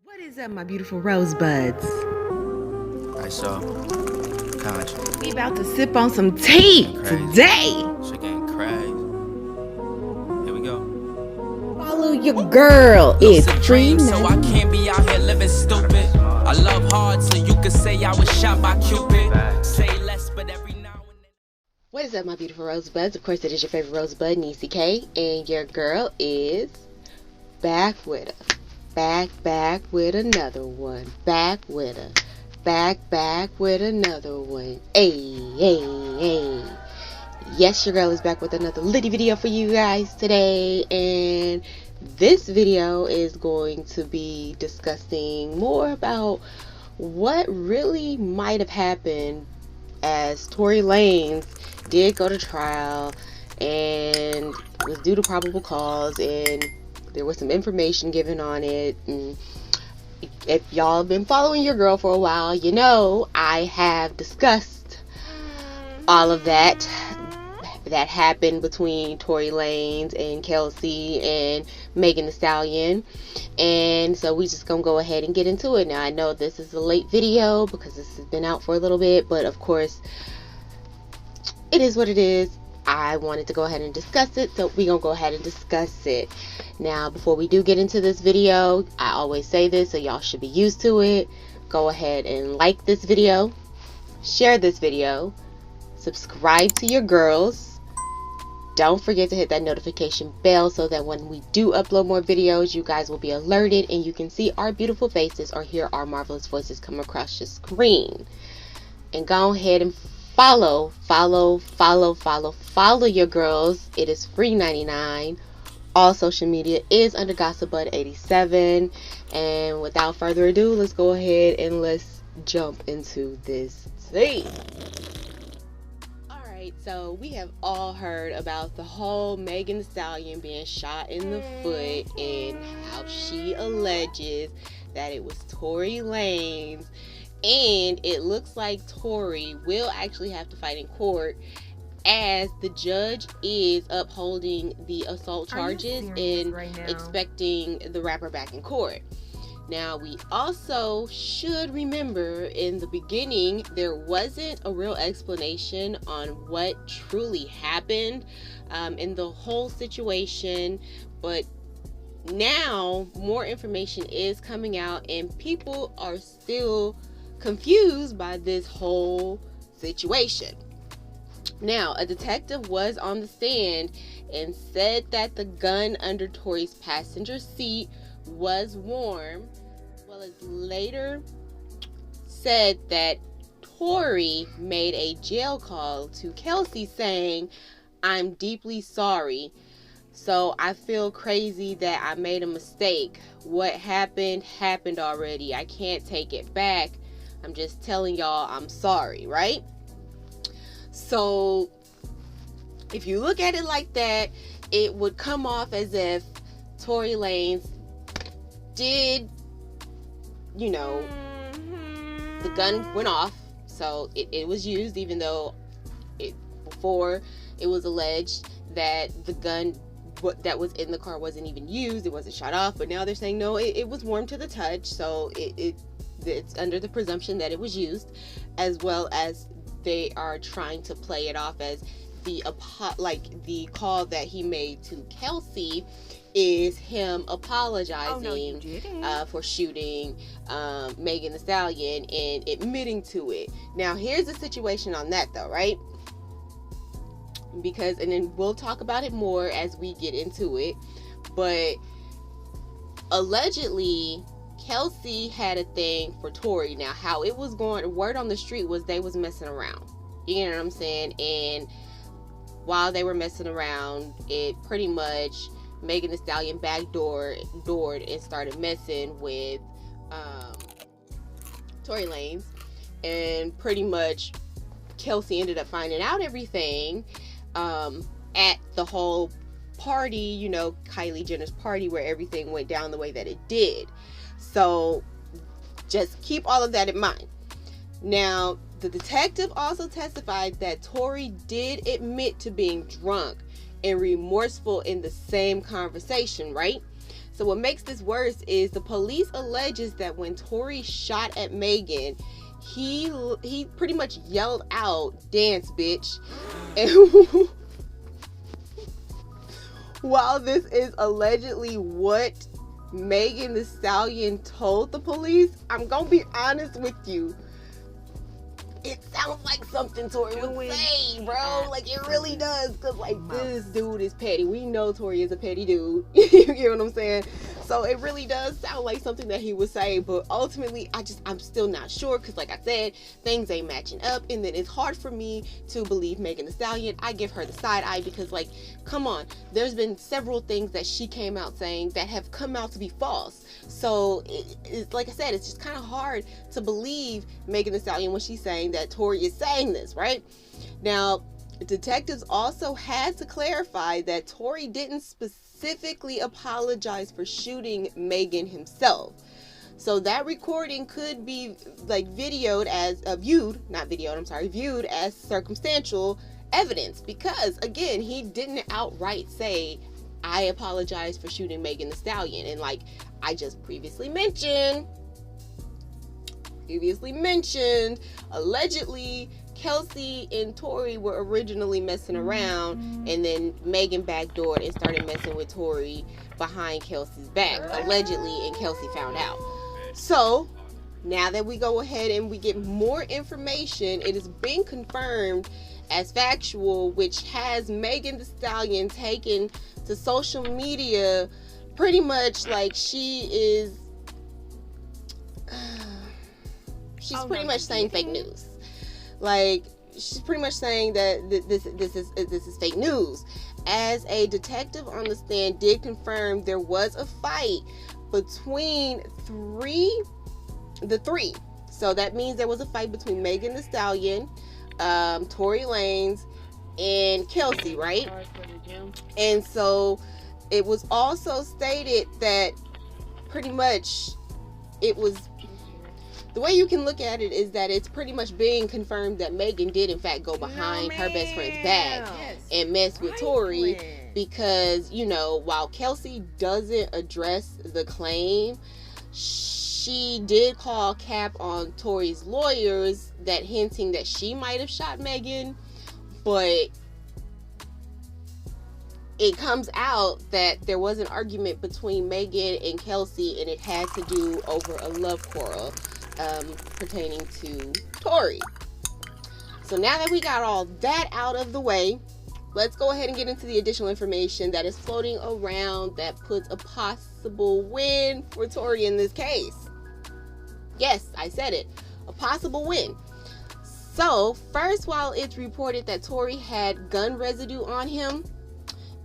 What is up, my beautiful rosebuds? Alright, so, conscious. We about to sip on some tea today. Shit getting crazy. Here we go. Follow your girl. It's free, so I can't be out here living stupid. I love hard, so you could say I was shot by Cupid. Say less, but every now and then. What is up, my beautiful rosebuds? Of course, it is your favorite rosebud, Niecy K, and your girl is back with us. Back with another one. Back with another one. Hey. Yes, your girl is back with another litty video for you guys today, and this video is going to be discussing more about what really might have happened as Tory Lanez did go to trial and was due to probable cause, and there was some information given on it. And if y'all have been following your girl for a while, you know I have discussed all of that happened between Tory Lanez and Kelsey and Megan Thee Stallion. And so we just gonna go ahead and get into it. Now, I know this is a late video because this has been out for a little bit, but of course it is what it is. I wanted to go ahead and discuss it, so we're gonna go ahead and discuss it. Now, before we do get into this video, I always say this, so y'all should be used to it. Go ahead and like this video, share this video, subscribe to your girls. Don't forget to hit that notification bell so that when we do upload more videos, you guys will be alerted and you can see our beautiful faces or hear our marvelous voices come across your screen. And go ahead and follow your girls. It is free 99. All social media is under gossipbud87. And without further ado, let's go ahead and let's jump into this tea. Alright, so we have all heard about the whole Megan Thee Stallion being shot in the foot and how she alleges that it was Tory Lanez. And it looks like Tory will actually have to fight in court, as the judge is upholding the assault charges and expecting the rapper back in court. Now, we also should remember in the beginning, there wasn't a real explanation on what truly happened in the whole situation, but now more information is coming out and people are still confused by this whole situation. Now, a detective was on the stand and said that the gun under Tory's passenger seat was warm, as well as later said that Tory made a jail call to Kelsey saying, "I'm deeply sorry. So I feel crazy that I made a mistake. What happened already. I can't take it back. I'm just telling y'all I'm sorry," right? So if you look at it like that, it would come off as if Tory Lanez did, the gun went off, so it was used, even though before it was alleged that the gun that was in the car wasn't even used, it wasn't shot off. But now they're saying no, it was warm to the touch, so it's under the presumption that it was used, as well as they are trying to play it off as the call that he made to Kelsey is him apologizing for shooting Megan Thee Stallion and admitting to it. Now, here's the situation on that though, right? Because, and then we'll talk about it more as we get into it, but allegedly Kelsey had a thing for Tory. Now, how it was going, word on the street was they was messing around. You know what I'm saying? And while they were messing around, it pretty much, Megan Thee Stallion backdoored and started messing with Tory Lanez. And pretty much Kelsey ended up finding out everything at the whole party, Kylie Jenner's party, where everything went down the way that it did. So just keep all of that in mind. Now, the detective also testified that Tory did admit to being drunk and remorseful in the same conversation, right? So what makes this worse is the police alleges that when Tory shot at Megan, he pretty much yelled out, "Dance, bitch." And while this is allegedly what Megan Thee Stallion told the police, I'm gonna be honest with you, it sounds like something Tory would say, bro. Like, it really does. Because, like, this dude is petty. We know Tory is a petty dude. You know what I'm saying? So, it really does sound like something that he would say. But, ultimately, I'm still not sure. Because, like I said, things ain't matching up. And then it's hard for me to believe Megan Thee Stallion. I give her the side eye. Because, like, come on. There's been several things that she came out saying that have come out to be false. So, it's like I said, it's just kind of hard to believe Megan Thee Stallion when she's saying that Tory is saying this, right? Now, detectives also had to clarify that Tory didn't specifically apologize for shooting Megan himself. So that recording could be like viewed as circumstantial evidence, because again, he didn't outright say, "I apologize for shooting Megan Thee Stallion." And like I just previously mentioned, allegedly Kelsey and Tory were originally messing around, and then Megan backdoored and started messing with Tory behind Kelsey's back, allegedly, and Kelsey found out. So now that we go ahead and we get more information, it is being confirmed as factual, which has Megan Thee Stallion taken to social media pretty much like she's pretty much saying fake news. Like, she's pretty much saying that this is fake news. As a detective on the stand did confirm, there was a fight between the three. So that means there was a fight between Megan Thee Stallion, Tory Lanez, and Kelsey, right? And so it was also stated that pretty much it was, the way you can look at it is that it's pretty much being confirmed that Megan did in fact go behind her best friend's back and mess with Tory, because, you know, while Kelsey doesn't address the claim, she did call cap on Tory's lawyers that hinting that she might have shot Megan, but it comes out that there was an argument between Megan and Kelsey, and it had to do over a love quarrel pertaining to Tory. So now that we got all that out of the way, let's go ahead and get into the additional information that is floating around that puts a possible win for Tory in this case. Yes, I said it. A possible win. So, first, while it's reported that Tory had gun residue on him,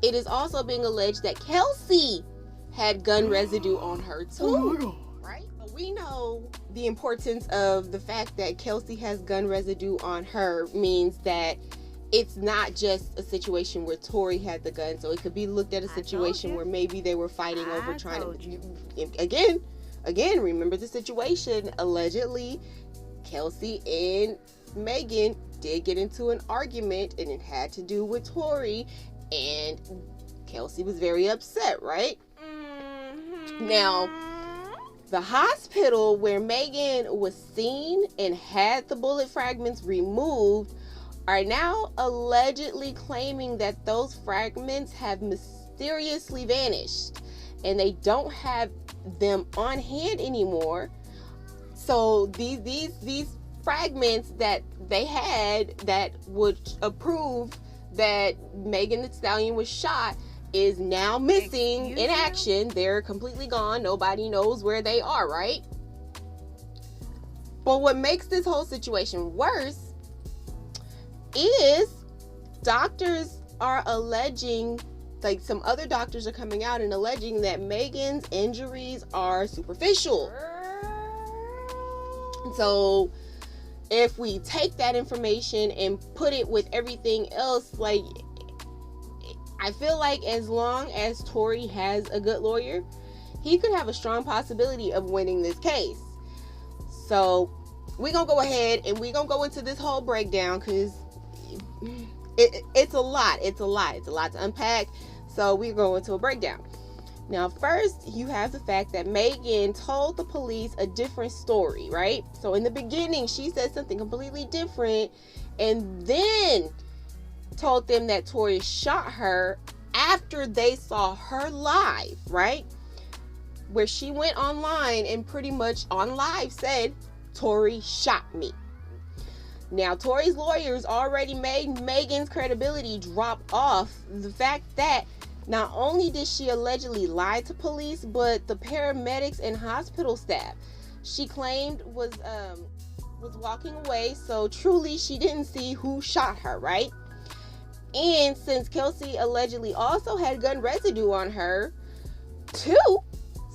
it is also being alleged that Kelsey had gun residue on her too. Right? But we know the importance of the fact that Kelsey has gun residue on her means that it's not just a situation where Tory had the gun. So it could be looked at a situation where maybe they were fighting over trying to... Again, remember the situation. Allegedly, Kelsey and Megan did get into an argument, and it had to do with Tory, and Kelsey was very upset, right? Now, the hospital where Megan was seen and had the bullet fragments removed are now allegedly claiming that those fragments have mysteriously vanished, and they don't have them on hand anymore. So these fragments that they had that would prove that Megan Thee Stallion was shot is now missing in action. They're completely gone. Nobody knows where they are, right? But what makes this whole situation worse is doctors are alleging, like some other doctors are coming out and alleging that Megan's injuries are superficial. So if we take that information and put it with everything else, like, I feel like as long as Tory has a good lawyer, he could have a strong possibility of winning this case. So we're gonna go ahead and we're gonna go into this whole breakdown, because it's a lot to unpack. So we're going to a breakdown. Now, first, you have the fact that Megan told the police a different story, right? So in the beginning, she said something completely different, and then told them that Tory shot her after they saw her live, right? Where she went online and pretty much on live said, Tory shot me. Now, Tory's lawyers already made Megan's credibility drop off the fact that not only did she allegedly lie to police, but the paramedics and hospital staff she claimed was walking away, so truly she didn't see who shot her, right? And since Kelsey allegedly also had gun residue on her too,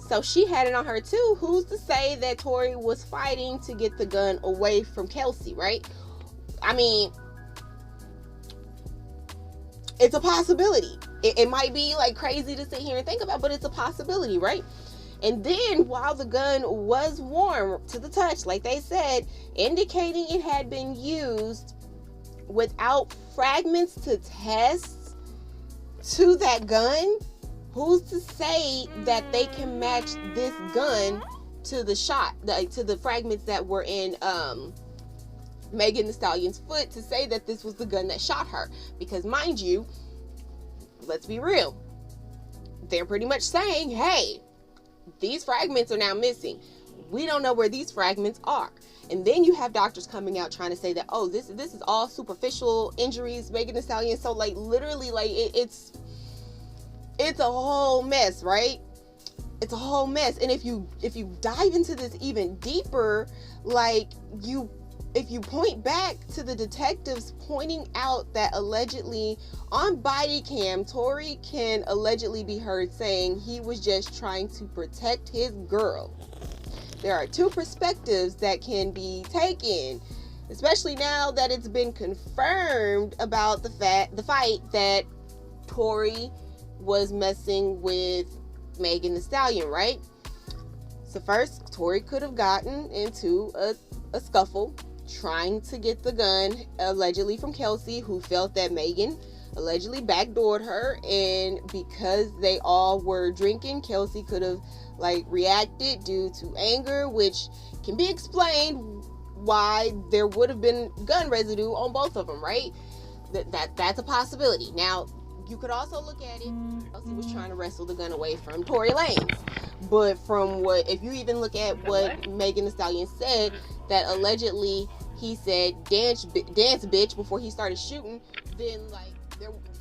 so she had it on her too, who's to say that Tory was fighting to get the gun away from Kelsey, right? I mean, it's a possibility. It might be like crazy to sit here and think about, but it's a possibility, right? And then while the gun was warm to the touch, like they said, indicating it had been used without fragments to test to that gun, who's to say that they can match this gun to the shot, to the fragments that were in Megan Thee Stallion's foot, to say that this was the gun that shot her? Because mind you, let's be real, they're pretty much saying, hey, these fragments are now missing. We don't know where these fragments are. And then you have doctors coming out trying to say that, oh, this is all superficial injuries, Megan Thee Stallion. So like literally, like it's a whole mess, right? It's a whole mess. And if you dive into this even deeper, like if you point back to the detectives pointing out that allegedly on body cam, Tory can allegedly be heard saying he was just trying to protect his girl. There are two perspectives that can be taken, especially now that it's been confirmed about the fight that Tory was messing with Megan Thee Stallion, right? So first, Tory could have gotten into a scuffle trying to get the gun allegedly from Kelsey, who felt that Megan allegedly backdoored her, and because they all were drinking, Kelsey could have like reacted due to anger, which can be explained why there would have been gun residue on both of them, right? That's a possibility. Now, you could also look at it, Kelsey was trying to wrestle the gun away from Tory Lanez. But from if you even look at what Megan Thee Stallion said, that allegedly he said dance bitch before he started shooting, then like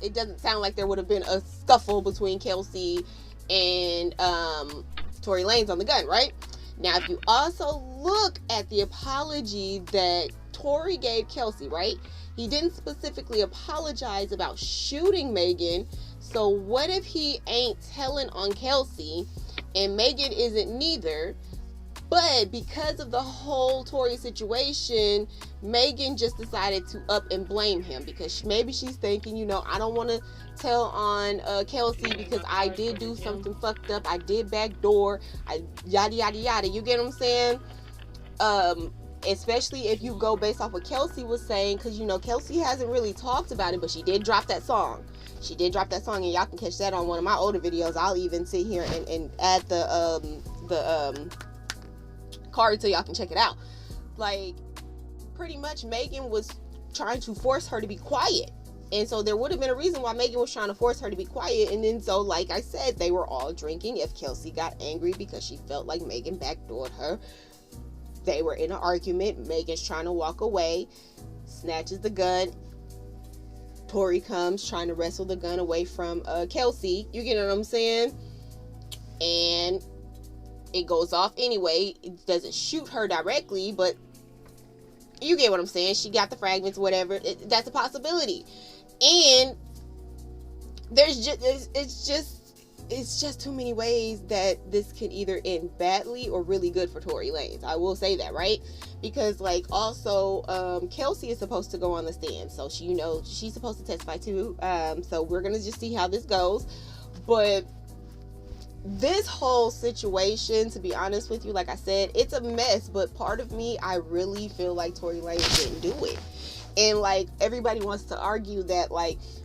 it doesn't sound like there would have been a scuffle between Kelsey and Tory Lanez on the gun, right? Now, if you also look at the apology that Tory gave Kelsey, right? He didn't specifically apologize about shooting Megan. So what if he ain't telling on Kelsey and Megan isn't neither? But because of the whole Tory situation, Megan just decided to up and blame him because maybe she's thinking, I don't want to tell on Kelsey because I did do something fucked up. I did backdoor. Yada, yada, yada. You get what I'm saying? Especially if you go based off what Kelsey was saying, because, Kelsey hasn't really talked about it, but she did drop that song. She did drop that song, and y'all can catch that on one of my older videos. I'll even sit here and add the card so y'all can check it out. Like, pretty much Megan was trying to force her to be quiet, and so there would have been a reason why Megan was trying to force her to be quiet. And then so, like I said, they were all drinking. If Kelsey got angry because she felt like Megan backdoored her, they were in an argument. Megan's trying to walk away, snatches the gun. Tory comes trying to wrestle the gun away from Kelsey. You get what I'm saying? And it goes off anyway. It doesn't shoot her directly, but you get what I'm saying. She got the fragments, whatever. That's a possibility. And it's just too many ways that this could either end badly or really good for Tory Lanez. I will say that, right? Because also Kelsey is supposed to go on the stand, so she's supposed to testify too. So we're gonna just see how this goes. But this whole situation, to be honest with you, like I said, it's a mess. But part of me, I really feel like Tory Lanez didn't do it. And everybody wants to argue that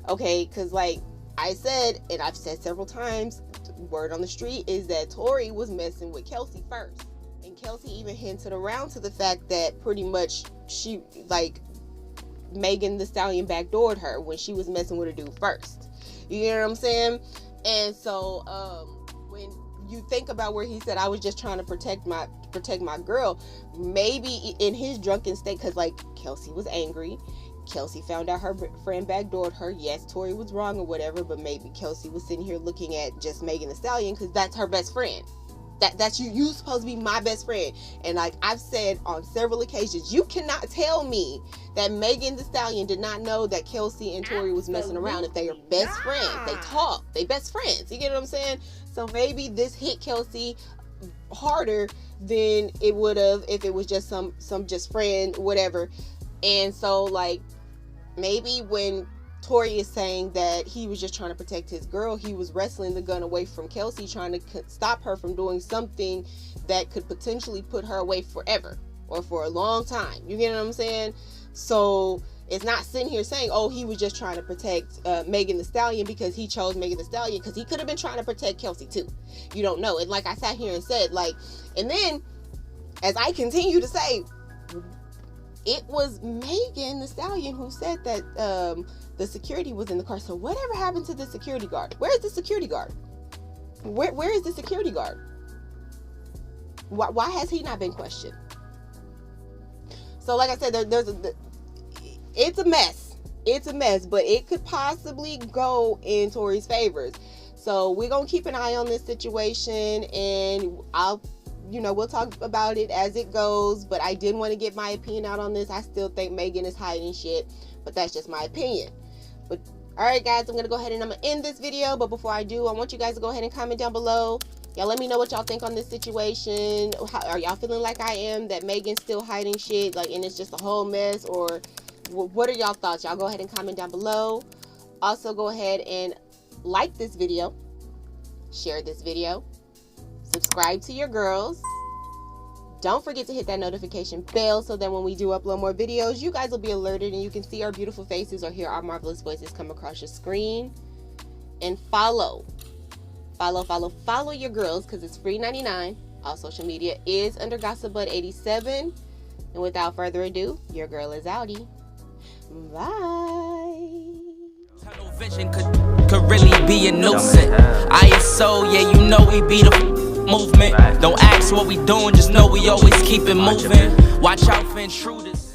okay, because I said, and I've said several times, word on the street is that Tory was messing with Kelsey first. And Kelsey even hinted around to the fact that pretty much she, like, Megan Thee Stallion backdoored her when she was messing with a dude first. You know what I'm saying? And so when you think about where he said, I was just trying to protect my girl, maybe in his drunken state, because like Kelsey was angry. Kelsey found out her friend backdoored her. Yes, Tory was wrong or whatever, but maybe Kelsey was sitting here looking at just Megan Thee Stallion because that's her best friend. That's you supposed to be my best friend. And like I've said on several occasions, you cannot tell me that Megan Thee Stallion did not know that Kelsey and Tory was messing around. If they are best friends, they talk, they best friends. You get what I'm saying? So maybe this hit Kelsey harder than it would have if it was just some just friend, whatever. And so like maybe when Tory is saying that he was just trying to protect his girl, he was wrestling the gun away from Kelsey, trying to stop her from doing something that could potentially put her away forever or for a long time. You get what I'm saying? So it's not sitting here saying, oh, he was just trying to protect Megan Thee Stallion because he chose Megan Thee Stallion, because he could have been trying to protect Kelsey too. You don't know. And like I sat here and said, like, and then as I continue to say, it was Megan Thee Stallion who said that the security was in the car. So whatever happened to the security guard? Where is the security guard? Where is the security guard? Why has he not been questioned? So like I said, it's a mess. It's a mess, but it could possibly go in Tory's favors. So we're going to keep an eye on this situation, and we'll talk about it as it goes, but I did want to get my opinion out on this. I still think Megan is hiding shit, but that's just my opinion. But all right, guys, I'm going to go ahead and I'm going to end this video. But before I do, I want you guys to go ahead and comment down below. Y'all let me know what y'all think on this situation. Are y'all feeling like I am, that Megan's still hiding shit, like, and it's just a whole mess? Or what are y'all thoughts? Y'all go ahead and comment down below. Also, go ahead and like this video, share this video, subscribe to your girls. Don't forget to hit that notification bell so that when we do upload more videos, you guys will be alerted and you can see our beautiful faces or hear our marvelous voices come across your screen. And follow your girls, because it's free 99. All social media is under GossipBud87. And without further ado, your girl is outie. Bye. Tunnel vision could really be a nuisance. ISO, yeah, you know we be the movement. Don't ask what we doing, just know we always keep it moving. Watch out for intruders.